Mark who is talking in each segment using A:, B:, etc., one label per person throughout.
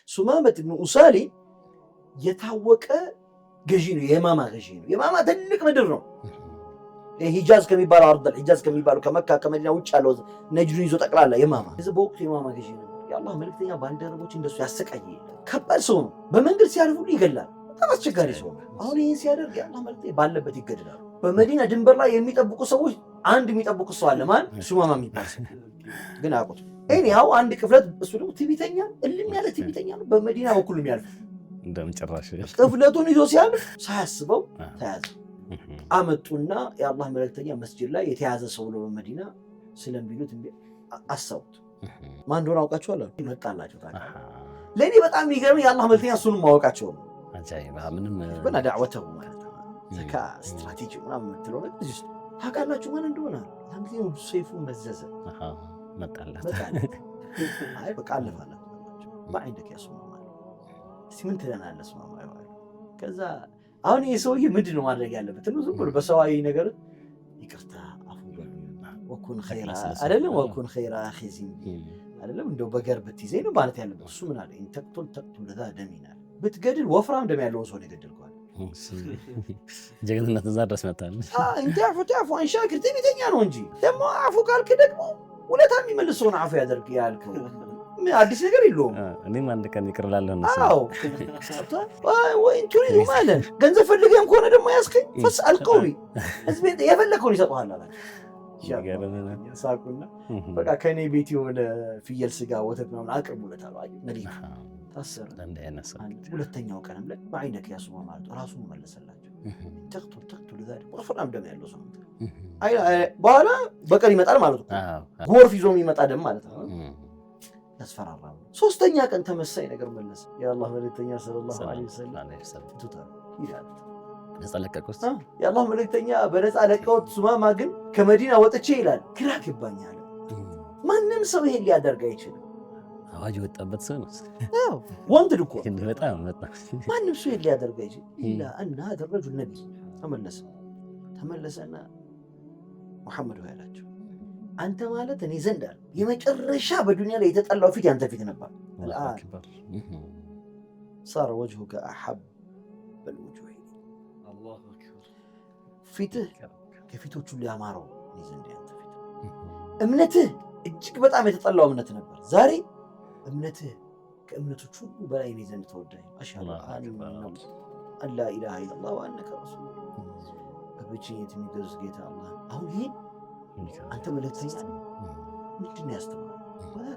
A: ሱማመት ብን ኡሳሊ የታወቀ ገዢ ነው፣ የማማ ገዢ ነው። የማማ ትልቅ ምድር ነው። ሂጃዝ ከሚባለው አርደል ሂጃዝ ከሚባለው ከመካ ከመዲና ውጭ ያለው ነጅዱን ይዞ ጠቅላላ የማማ በወቅቱ የማማ ገዢ ነው። የአላህ መልእክተኛ ባልደረቦች እንደሱ ያሰቃየ ከባድ ሰው ነው። በመንገድ ሲያልፍ ሁሉ ይገላል። በጣም አስቸጋሪ ሰው ነው። አሁን ይህን ሲያደርግ የአላህ መልእክተኛ ባለበት ይገደላሉ። በመዲና ድንበር ላይ የሚጠብቁ ሰዎች አንድ የሚጠብቁ ሰው አለ። ማን? ሱማማ የሚባል ሰው ግን አያውቁት። ያው አንድ ቅፍለት፣ እሱ ደግሞ ትዕቢተኛ እልም ያለ ትዕቢተኛ ነው። በመዲና በኩል የሚያልፍ
B: እንደምጨራሽ
A: ቅፍለቱን ይዞ ሲያልፍ ሳያስበው ተያዘ። አመጡና የአላህ መልእክተኛ መስጂድ ላይ የተያዘ ሰው ነው በመዲና ስለሚሉት አሰቡት። ማን እንደሆነ አውቃቸዋል። መጣላቸው። ለእኔ በጣም የሚገርመኝ የአላህ መልእክተኛ እሱንም ማወቃቸው ነው። በና ዳዕወተው ማለት ነው። ዘካ ስትራቴጂ ምናምን የምትለው ነገር ታውቃላችሁ ማን እንደሆነ? ያን ጊዜ ሰይፉ መዘዘ
B: መጣላት።
A: አይ በቃ አለፋላት በአይንደክ ያሱማማ እስቲ ምን ትለናለህ ሱማማ? ከዛ አሁን ይሄ ሰውዬ ምንድን ነው ማድረግ ያለበት? ዝም ብሎ በሰዋዊ ነገር ይቅርታ አፉ ወኩን ኸይራ አይደለም፣ ወኩን ኸይራ ኺዚም አይደለም፣ እንደው በገር ብትይዘኝ ነው ማለት ያለበት። እሱ ምን አለ? ተቅቶል ለዛ ደሚና ብትገድል ወፍራም ደም ያለውን ሰው የገደልከው
B: ጀግንነት እዛ ድረስ መጣል።
A: እንት አፉ አንሻክር ትዕቢተኛ ነው እንጂ ደግሞ አፉ ካልክ ደግሞ ውለታ የሚመልስ ሰውን አፉ ያደርግ ያልከው አዲስ ነገር የለውም።
B: እኔም አንድ ቀን ይቅር እላለሁ ነው።
A: አዎ ወይ እንቱሪ ማለት ገንዘብ ፈልገህም ከሆነ ደግሞ ያስከኝ ፈስ አልቀውሪ ህዝብ የፈለከውን ይሰጥሃል አላቸው። ሳቁና በቃ ከኔ ቤት የሆነ ፍየል ስጋ ወተት ምናምን አቅርቡለት አሉ። መዲና ታሰረ። ሁለተኛው ቀንም ላይ በአይነክ ያሱማ ማለት ራሱን መለሰላቸው። ተቅቱል ዛሬ ወፍራም ደም ያለው ሰው በኋላ በቀል ይመጣል ማለት ነው። ጎርፍ ይዞ የሚመጣ ደም ማለት ነው። ያስፈራራ። ሶስተኛ ቀን ተመሳይ ነገር መለሰ። የአላህ መልእክተኛ ሰለላሁ ዐለይሂ ወሰለም ቱታል ይላል ነፃ ለቀቁት። የአላህ መልእክተኛ በነፃ ለቀቁት። ሱማማ ግን ከመዲና ወጥቼ ይላል ግራ ገባኛል። ማንም ሰው ይሄን ሊያደርግ አይችልም።
B: አዋጅ ወጣበት ሰው ነው።
A: ወንድ እኮ
B: በጣም
A: ማንም ሰው ይሄን ሊያደርግ አይችልም። ኢላ አን هذا الرجل ነብይ ተመለሰና ሙሐመድ ሆይ አላቸው፣ አንተ ማለት እኔ ዘንድ አለ የመጨረሻ በዱንያ ላይ የተጠላው ፊት ያንተ ፊት ነበር። صار وجهك احب بالوجوه الله اكبر ፊትህ ከፊቶቹ ሊያማረው እኔ ዘንድ ያንተ ፊት። እምነትህ እጅግ በጣም የተጠላው እምነት ነበር። ዛሬ እምነትህ ከእምነቶች ሁሉ በላይ እኔ ዘንድ ተወዳጅ። አሽሀዱ አን ላ ኢላሃ ኢለላህ ወአነከ ረሱሉላህ በብቸኝነት የሚገዙት ጌታ አላህ። አሁን ይሄ አንተ መልእክተኛ ምንድን ነው ያስተማረው?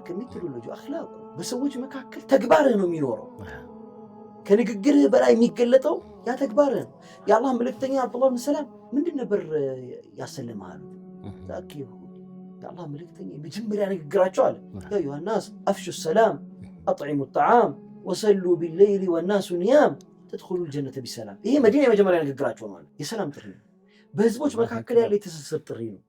A: ከሚትሎጂ አኽላቁ በሰዎች መካከል ተግባርህ ነው የሚኖረው። ከንግግርህ በላይ የሚገለጠው ያ ተግባርህ ነው። የአላህ መልእክተኛ አብዱላህ ብን ሰላም ምንድን ነበር ያሰልምሃል? ዛኪሁ የአላህ መልእክተኛ የመጀመሪያ ንግግራቸው አለ ያ አዩሃ ናስ አፍሹ ሰላም አጥዒሙ ጣዓም ወሰሉ ቢለይሊ ወናሱ ኒያም ተድኹሉ ልጀነተ ቢሰላም። ይሄ መዲና የመጀመሪያ ንግግራቸው ማለት የሰላም ጥሪ ነው። በህዝቦች መካከል ያለ የተሳሰብ ጥሪ ነው።